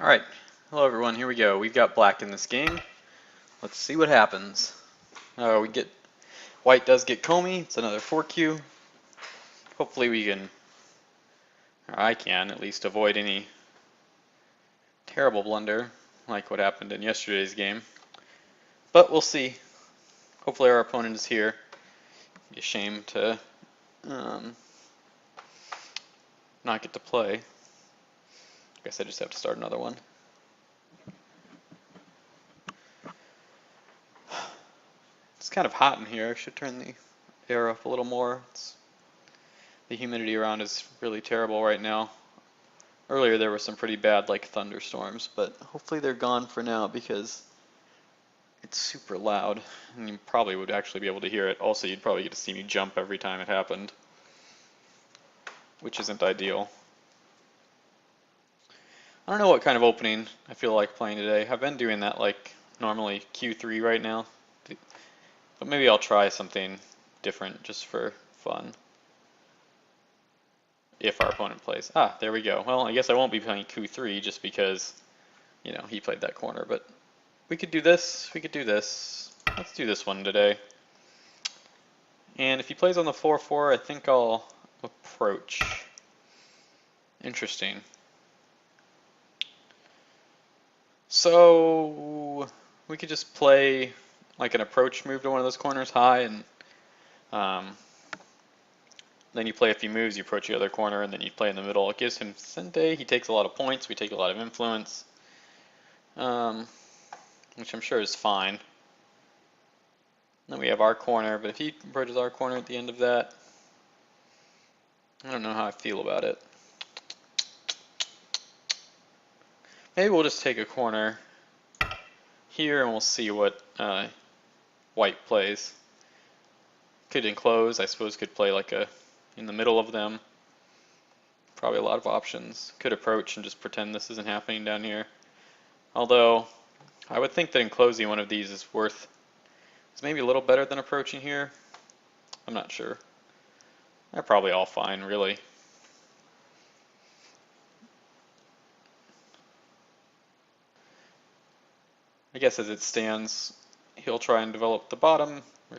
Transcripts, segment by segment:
Alright, hello everyone, here we go. We've got black in this game. Let's see what happens. White does get Comey, it's another 4Q. Hopefully we can, or I can at least, avoid any terrible blunder like what happened in yesterday's game. But we'll see. Hopefully our opponent is here. It'd be a shame to not get to play. I guess I just have to start another one. It's kind of hot in here. I should turn the air up a little more. The humidity around is really terrible right now. Earlier there were some pretty bad thunderstorms, but hopefully they're gone for now because it's super loud and you probably would actually be able to hear it. Also, you'd probably get to see me jump every time it happened, which isn't ideal. I don't know what kind of opening I feel like playing today. I've been doing that normally Q3 right now, but maybe I'll try something different just for fun. If our opponent plays. Ah, there we go. Well, I guess I won't be playing Q3 just because, he played that corner, but we could do this, we could do this. Let's do this one today. And if he plays on the 4-4, I think I'll approach. Interesting. So we could just play an approach move to one of those corners high, and then you play a few moves, you approach the other corner, and then you play in the middle. It gives him Sente, he takes a lot of points, we take a lot of influence, which I'm sure is fine. Then we have our corner, but if he approaches our corner at the end of that, I don't know how I feel about it. Maybe we'll just take a corner here and we'll see what white plays. Could enclose, I suppose could play in the middle of them. Probably a lot of options. Could approach and just pretend this isn't happening down here. Although, I would think that enclosing one of these is maybe a little better than approaching here. I'm not sure. They're probably all fine, really. I guess as it stands, he'll try and develop the bottom, or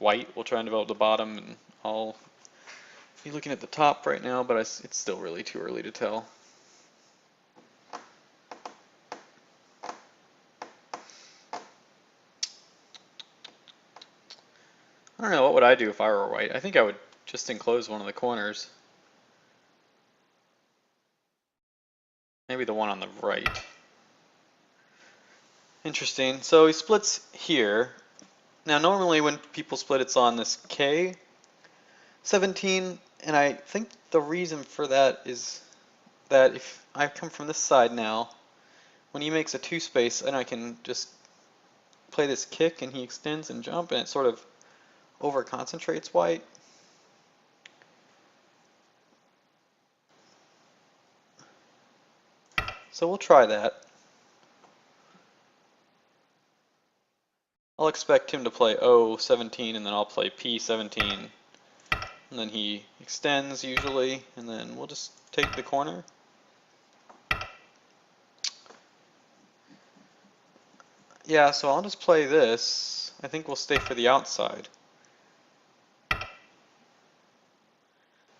white will try and develop the bottom, and I'll be looking at the top right now, but it's still really too early to tell. I don't know, what would I do if I were white? I think I would just enclose one of the corners. Maybe the one on the right. Interesting. So he splits here. Now normally when people split it's on this K17, and I think the reason for that is that if I come from this side now, when he makes a 2-space, and I can just play this kick and he extends and jump, and it sort of over concentrates white. So we'll try that. I'll expect him to play O17 and then I'll play P17, and then he extends usually, and then we'll just take the corner. Yeah, so I'll just play this. I think we'll stay for the outside.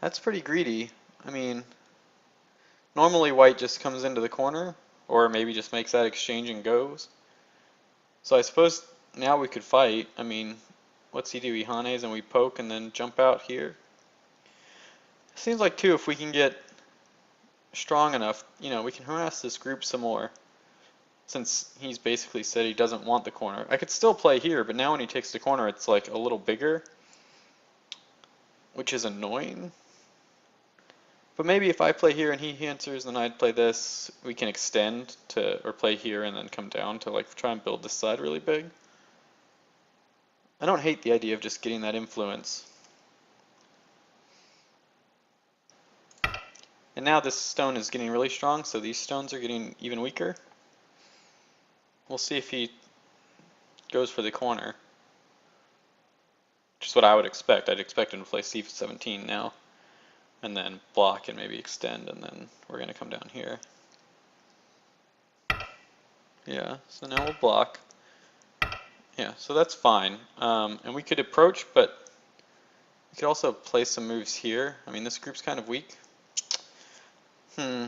That's pretty greedy. I mean, normally white just comes into the corner, or maybe just makes that exchange and goes. So I suppose now we could fight. I mean, what's he do? He Hanes and we poke and then jump out here. Seems like too, if we can get strong enough, we can harass this group some more. Since he's basically said he doesn't want the corner. I could still play here, but now when he takes the corner it's a little bigger, which is annoying. But maybe if I play here and he answers, then I'd play this. We can extend or play here and then come down to try and build this side really big. I don't hate the idea of just getting that influence. And now this stone is getting really strong, so these stones are getting even weaker. We'll see if he goes for the corner, which is what I would expect. I'd expect him to play C17 now, and then block and maybe extend, and then we're going to come down here. Yeah, so now we'll block. Yeah, so that's fine. And we could approach, but we could also play some moves here. I mean, this group's kind of weak. Hmm.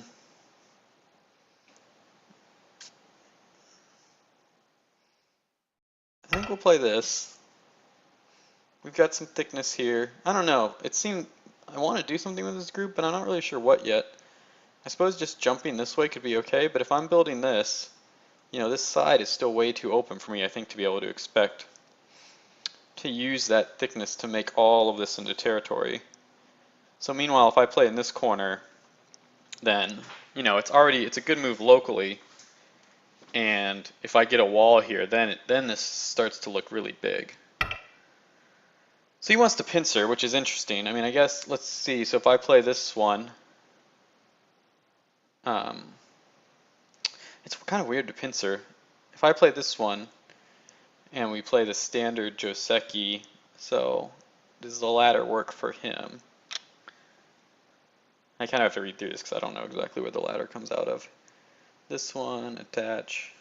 I think we'll play this. We've got some thickness here. I don't know. It seemed I want to do something with this group, but I'm not really sure what yet. I suppose just jumping this way could be okay, but if I'm building this, this side is still way too open for me, I think, to be able to expect to use that thickness to make all of this into territory. So meanwhile, if I play in this corner, then, it's a good move locally, and if I get a wall here, then this starts to look really big. So he wants to pincer, which is interesting. I mean, I guess, let's see, so if I play this one, um, it's kind of weird to pincer. If I play this one, and we play the standard Joseki, so does the ladder work for him? I kind of have to read through this because I don't know exactly where the ladder comes out of. This one, attach,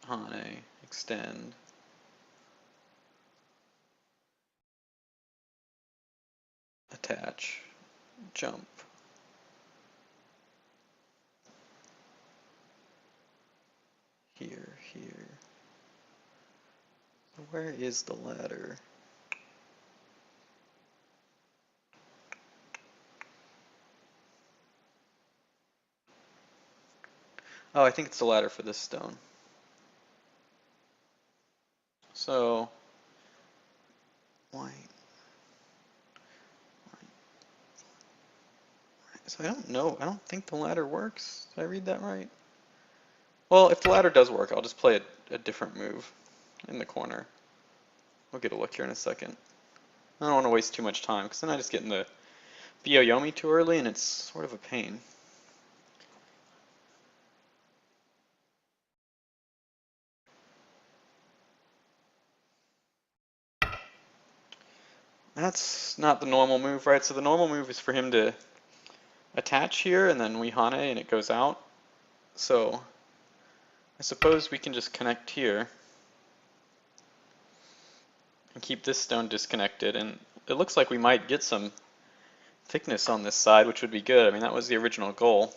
Hane, extend, attach, jump. Here, here. Where is the ladder? Oh, I think it's the ladder for this stone. So, white. So I don't know. I don't think the ladder works. Did I read that right? Well, if the ladder does work, I'll just play a different move in the corner. We'll get a look here in a second. I don't want to waste too much time because then I just get in the Byoyomi too early and it's sort of a pain. That's not the normal move, right? So the normal move is for him to attach here and then we Hane and it goes out. So I suppose we can just connect here and keep this stone disconnected, and it looks like we might get some thickness on this side, which would be good. I mean, that was the original goal,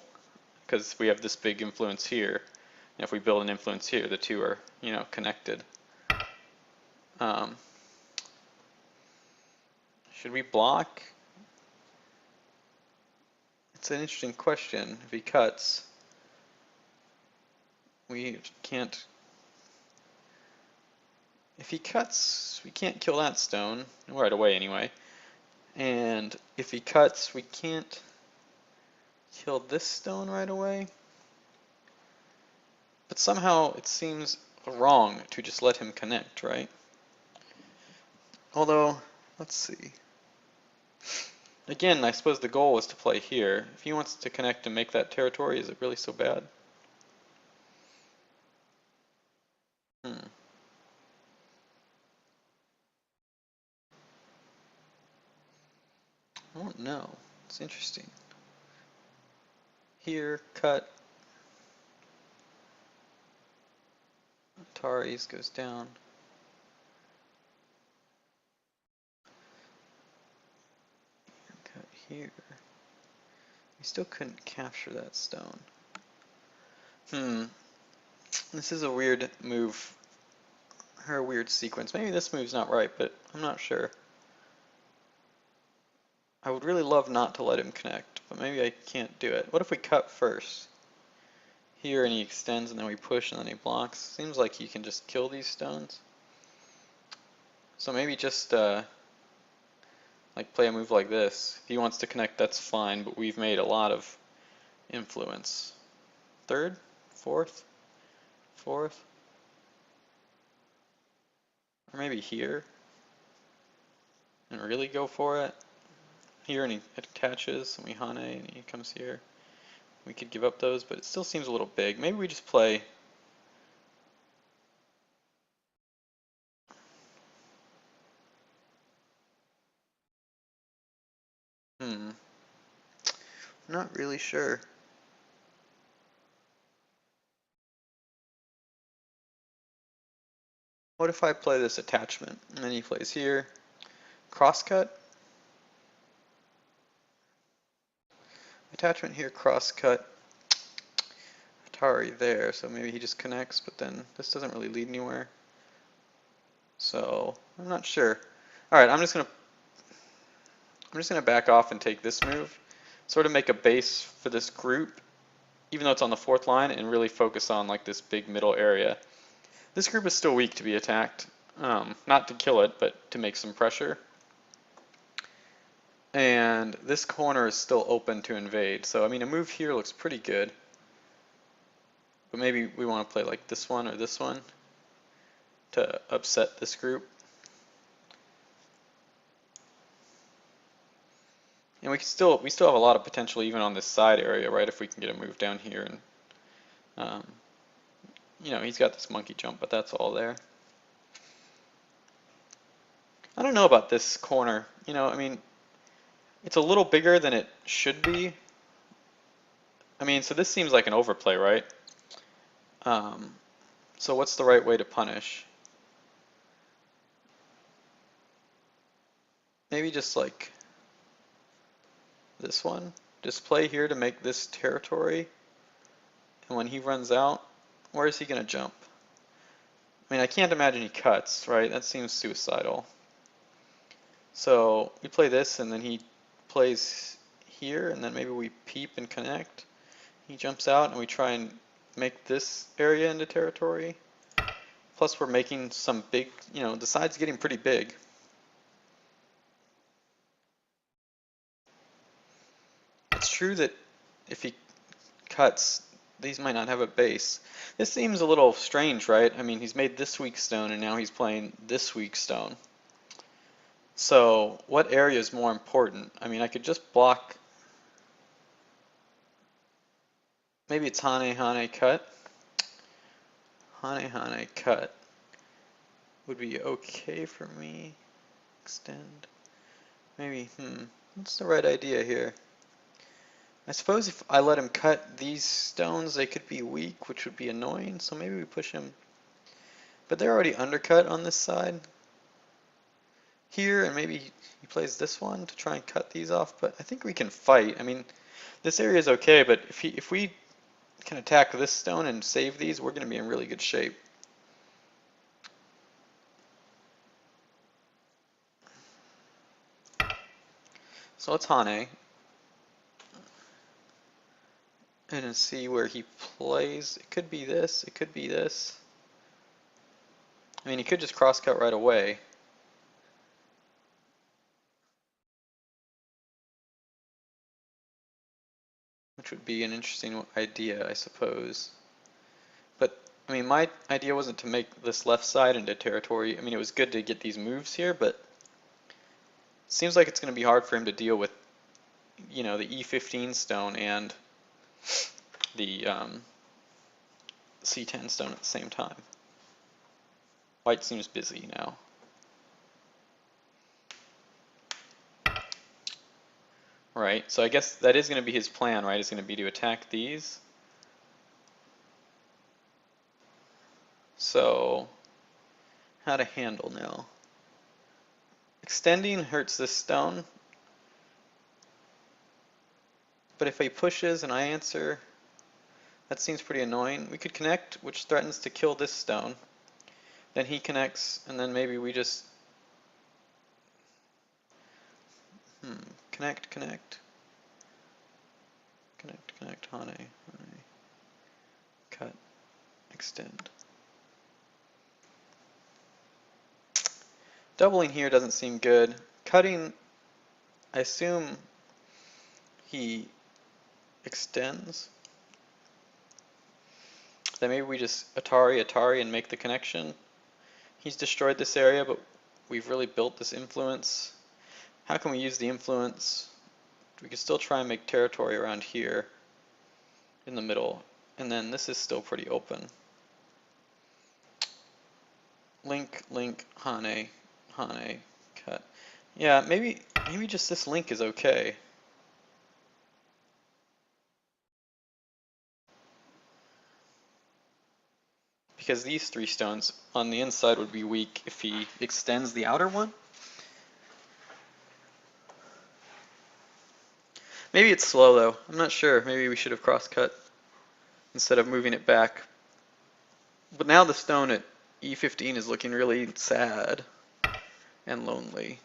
because we have this big influence here. And if we build an influence here, the two are, connected. Um, should we block? It's an interesting question. If he cuts, we can't. If he cuts, we can't kill that stone right away anyway. And if he cuts, we can't kill this stone right away. But somehow it seems wrong to just let him connect, right? Although, let's see. Again, I suppose the goal was to play here. If he wants to connect and make that territory, is it really so bad? Hmm. I don't know. It's interesting. Here, cut. Atari's goes down. Cut here. We still couldn't capture that stone. This is a weird move. Or a weird sequence. Maybe this move's not right, but I'm not sure. I would really love not to let him connect, but maybe I can't do it. What if we cut first? Here and he extends and then we push and then he blocks. Seems like he can just kill these stones. So maybe just like play a move like this. If he wants to connect, that's fine, but we've made a lot of influence. Third? Fourth? Fourth? Or maybe here? And really go for it? Here and he attaches and we Hane and he comes here. We could give up those, but it still seems a little big. Maybe we just play. I'm not really sure. What if I play this attachment, and then he plays here, crosscut, attachment here, crosscut, Atari there, so maybe he just connects, but then this doesn't really lead anywhere. So, I'm not sure. Alright, I'm just gonna back off and take this move, sort of make a base for this group, even though it's on the fourth line, and really focus on like this big middle area. This group is still weak to be attacked, not to kill it, but to make some pressure. And this corner is still open to invade, so I mean a move here looks pretty good. But maybe we want to play like this one or this one to upset this group. And we still have a lot of potential even on this side area, right? If we can get a move down here, and you know, he's got this monkey jump, but that's all there. I don't know about this corner. You know, I mean, it's a little bigger than it should be. I mean, so this seems like an overplay, right? So what's the right way to punish? Maybe just like this one. Just play here to make this territory. And when he runs out, where is he going to jump? I mean, I can't imagine he cuts, right? That seems suicidal. So we play this, and then he plays here, and then maybe we peep and connect. He jumps out, and we try and make this area into territory. Plus we're making some big, you know, the side's getting pretty big. It's true that if he cuts, these might not have a base. This seems a little strange, right? I mean, he's made this weak stone, and now he's playing this weak stone. So what area is more important? I mean, I could just block. Maybe it's Hane cut. Hane cut would be okay for me. Extend. Maybe, what's the right idea here? I suppose if I let him cut these stones, they could be weak, which would be annoying, so maybe we push him. But they're already undercut on this side here, and maybe he plays this one to try and cut these off, but I think we can fight. I mean, this area is okay, but if we can attack this stone and save these, we're going to be in really good shape. So let's Hane and see where he plays. It could be this, it could be this. I mean, he could just crosscut right away. Which would be an interesting idea, I suppose. But, I mean, my idea wasn't to make this left side into territory. I mean, it was good to get these moves here, but it seems like it's going to be hard for him to deal with, you know, the E15 stone and the C10 stone at the same time. White seems busy now. Right, so I guess that is going to be his plan, right? It's going to be to attack these. So, how to handle now? Extending hurts this stone. But if he pushes and I answer, that seems pretty annoying. We could connect, which threatens to kill this stone. Then he connects, and then maybe we just connect, Hane, cut, extend. Doubling here doesn't seem good. Cutting, I assume he extends. Then maybe we just Atari and make the connection. He's destroyed this area, but we've really built this influence. How can we use the influence? We could still try and make territory around here in the middle, and then this is still pretty open. Link, Hane, cut. Yeah, maybe just this link is okay. because these 3 stones on the inside would be weak if he extends the outer one. Maybe it's slow though. I'm not sure. Maybe we should have cross-cut instead of moving it back. But now the stone at E15 is looking really sad and lonely.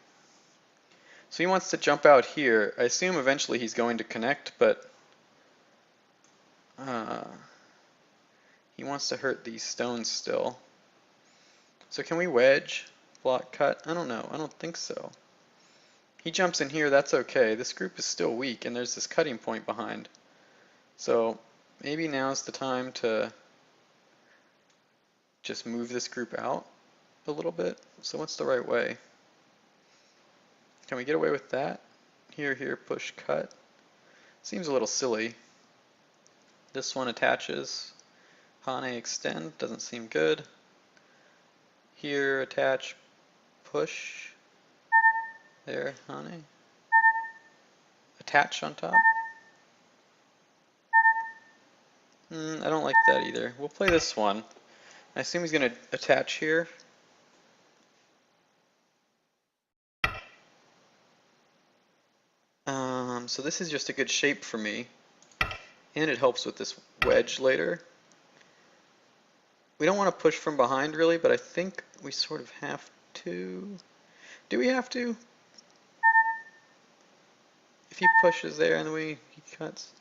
So he wants to jump out here. I assume eventually he's going to connect, but he wants to hurt these stones still. So can we wedge, block, cut? I don't know. I don't think so. He jumps in here, that's okay. This group is still weak, and there's this cutting point behind. So maybe now's the time to just move this group out a little bit. So what's the right way? Can we get away with that? Here, here, push, cut. Seems a little silly. This one attaches. Hane extend, doesn't seem good. Here, attach, push. There, Hane. Attach on top. I don't like that either. We'll play this one. I assume he's going to attach here. So this is just a good shape for me. And it helps with this wedge later. We don't want to push from behind really, but I think we sort of have to. Do we have to? If he pushes there and then he cuts.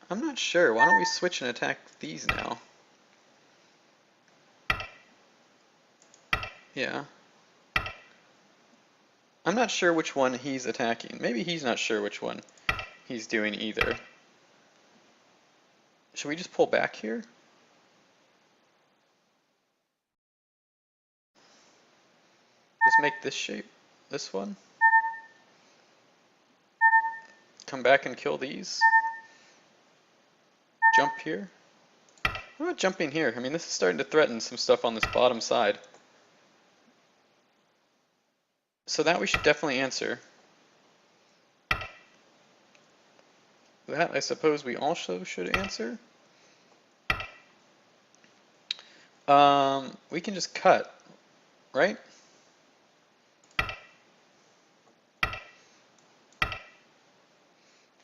I'm not sure. Why don't we switch and attack these now? Yeah. I'm not sure which one he's attacking. Maybe he's not sure which one he's doing either. Should we just pull back here? Just make this shape, this one. Come back and kill these. Jump here. What about jumping here? I mean, this is starting to threaten some stuff on this bottom side. So that we should definitely answer. That I suppose we also should answer. We can just cut, right?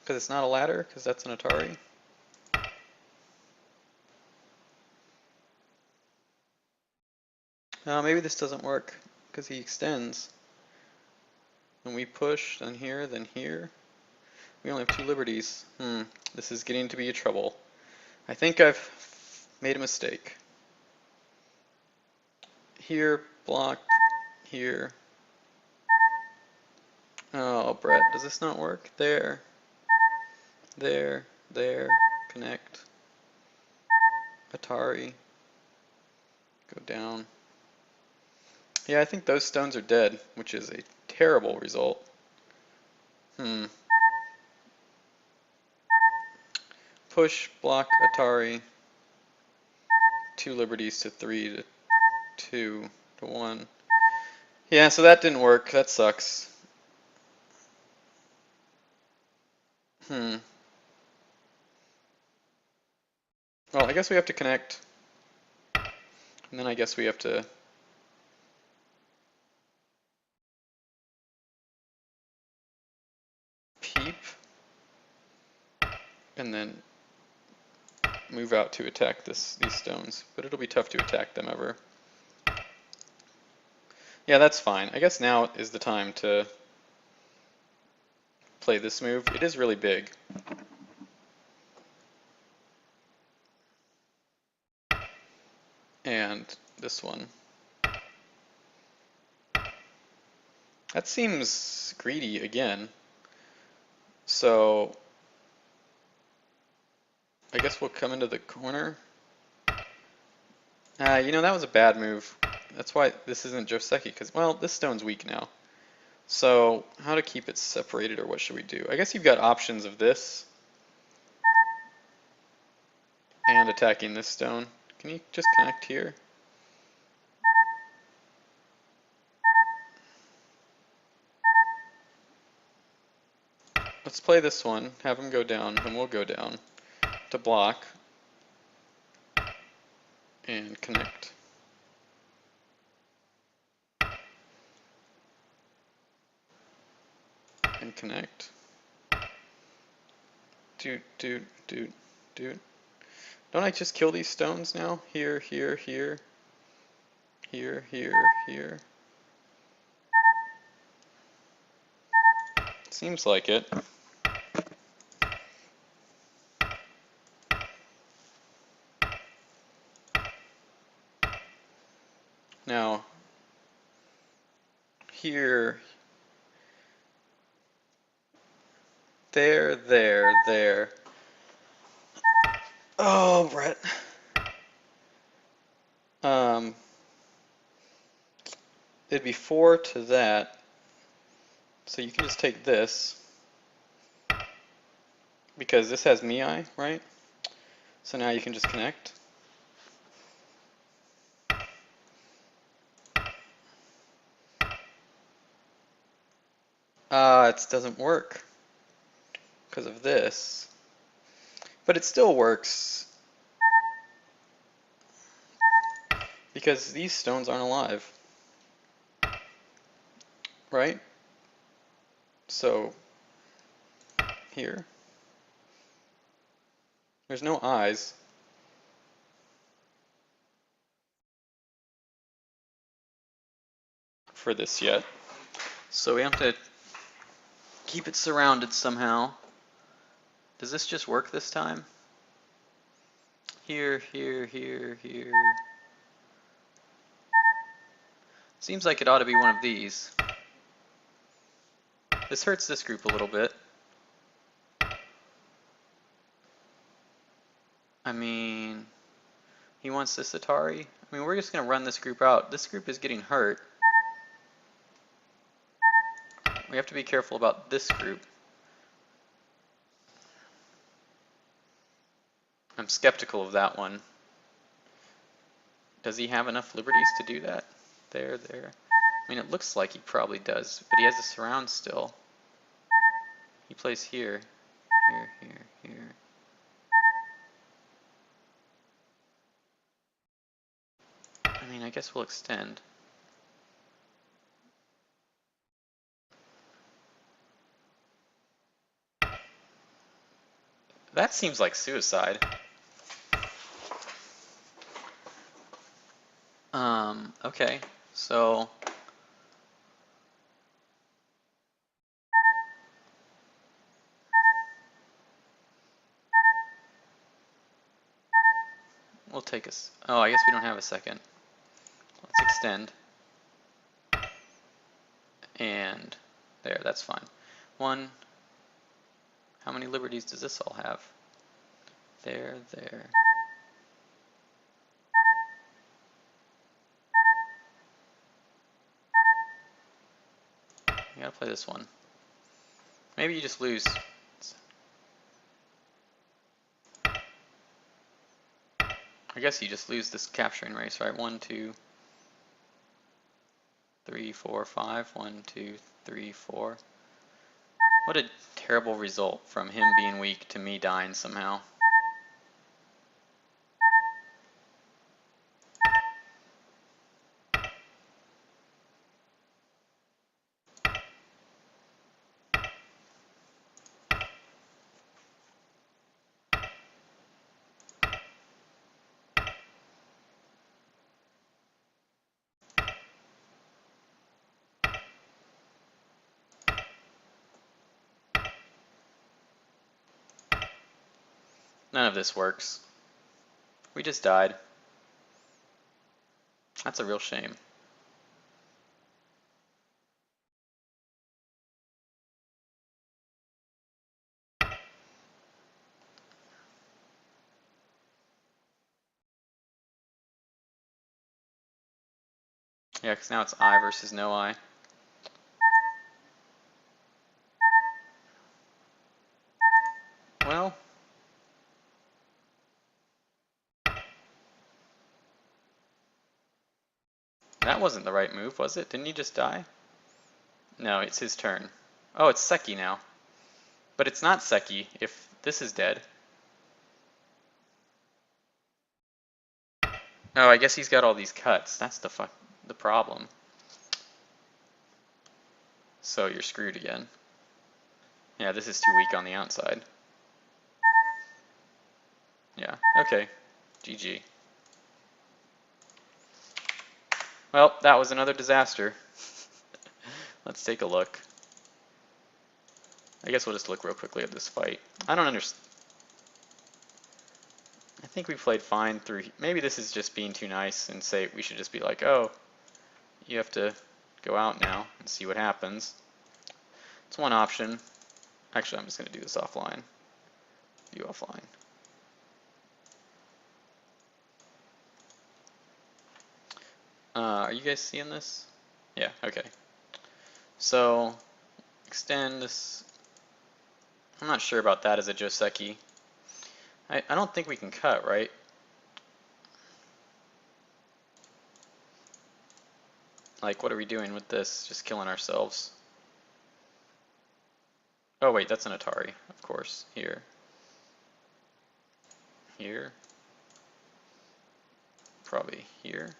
Because it's not a ladder, because that's an Atari. Maybe this doesn't work, because he extends. And we push, then here, then here. We only have 2 liberties. This is getting to be a trouble. I think I've made a mistake. Here, block, here. Oh, Brett, does this not work? There, there, there, connect. Atari. Go down. Yeah, I think those stones are dead, which is a terrible result. Push, block, Atari. 2 liberties to 3 to 2 to 1. Yeah, so that didn't work. That sucks. Well, I guess we have to connect. And then I guess we have to peep. And then move out to attack these stones. But it'll be tough to attack them ever. Yeah, that's fine. I guess now is the time to play this move. It is really big. And this one. That seems greedy again. So I guess we'll come into the corner. You know, that was a bad move. That's why this isn't Joseki, because, well, this stone's weak now. So how to keep it separated, or what should we do? I guess you've got options of this and attacking this stone. Can you just connect here? Let's play this one, have him go down, and we'll go down to block. and connect. And connect. Doot, doot, doot, doot. Don't I just kill these stones now? Here, here, here. Here, here, here. Seems like it. Now, here, there, there. Oh, Brett. It'd be 4 to that. So you can just take this, because this has Mii, right? So now you can just connect. It doesn't work because of this. But it still works because these stones aren't alive, right? So here, there's no eyes. For this yet. So we have to keep it surrounded somehow. Does this just work this time? Here, here, here, here. Seems like it ought to be one of these. This hurts this group a little bit. I mean, he wants this Atari. I mean, we're just going to run this group out. This group is getting hurt. We have to be careful about this group. I'm skeptical of that one. Does he have enough liberties to do that? There, there. I mean, it looks like he probably does, but he has a surround still. He plays here, here, here, here. I mean, I guess we'll extend. That seems like suicide. Okay, so we'll take us. Oh, I guess we don't have a second. Let's extend. And there, that's fine. One. How many liberties does this all have? There, there. You gotta play this one. Maybe you just lose. I guess you just lose this capturing race, right? 1, 2, 3, 4, 5. 1, 2, 3, 4. What a terrible result from him being weak to me dying somehow. None of this works. We just died. That's a real shame. Yeah, because now it's I versus no I. Well, that wasn't the right move, was it? Didn't he just die? No, it's his turn. Oh, it's Seki now. But it's not Seki if this is dead. Oh, I guess he's got all these cuts. That's the problem. So you're screwed again. Yeah, this is too weak on the outside. Yeah, okay. GG. Well, that was another disaster. Let's take a look. I guess we'll just look real quickly at this fight. I don't understand. I think we played fine through. Maybe this is just being too nice and say we should just be like, oh, you have to go out now and see what happens. It's one option. Actually, I'm just going to do this offline. View offline. Are you guys seeing this? Yeah, okay. So, extend this. I'm not sure about that as a Joseki. I don't think we can cut, right? Like, what are we doing with this? Just killing ourselves. Oh wait, that's an Atari, of course. Here. Here. Probably here.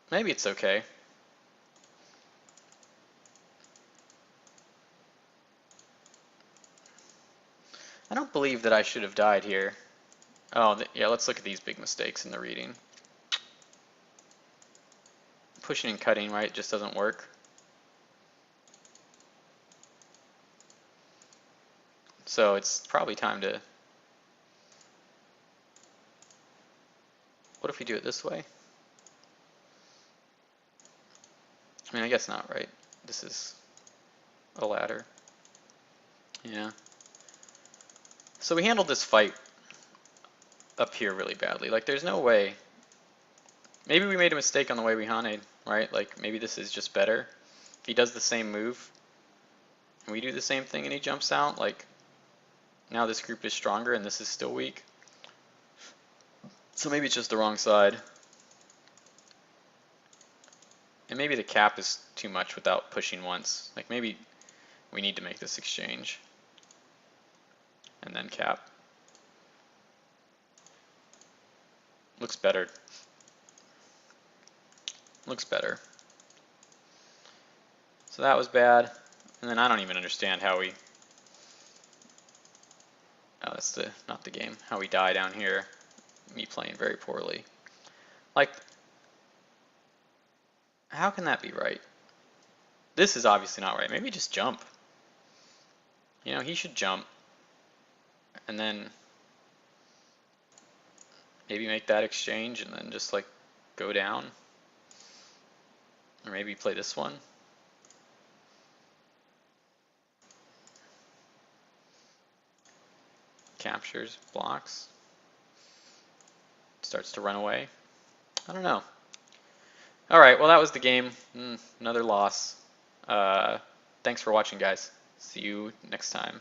Maybe it's okay. I don't believe that I should have died here. Oh, yeah, let's look at these big mistakes in the reading. Pushing and cutting, right, just doesn't work. So it's probably time to... What if we do it this way? I mean, I guess not, right? This is a ladder. Yeah. So we handled this fight up here really badly. Like, there's no way. Maybe we made a mistake on the way we Haned, right? Like, maybe this is just better. If he does the same move, and we do the same thing and he jumps out, like, now this group is stronger and this is still weak. So maybe it's just the wrong side. And maybe the cap is too much without pushing once. Like, maybe we need to make this exchange. And then cap. Looks better. Looks better. So that was bad. And then I don't even understand how we... Oh, that's not the game. How we die down here. Me playing very poorly. Like, how can that be right? This is obviously not right. Maybe just jump. You know, he should jump. And then maybe make that exchange and then just like go down. Or maybe play this one. Captures, blocks. Starts to run away. I don't know. Alright, well that was the game. Another loss. Thanks for watching, guys. See you next time.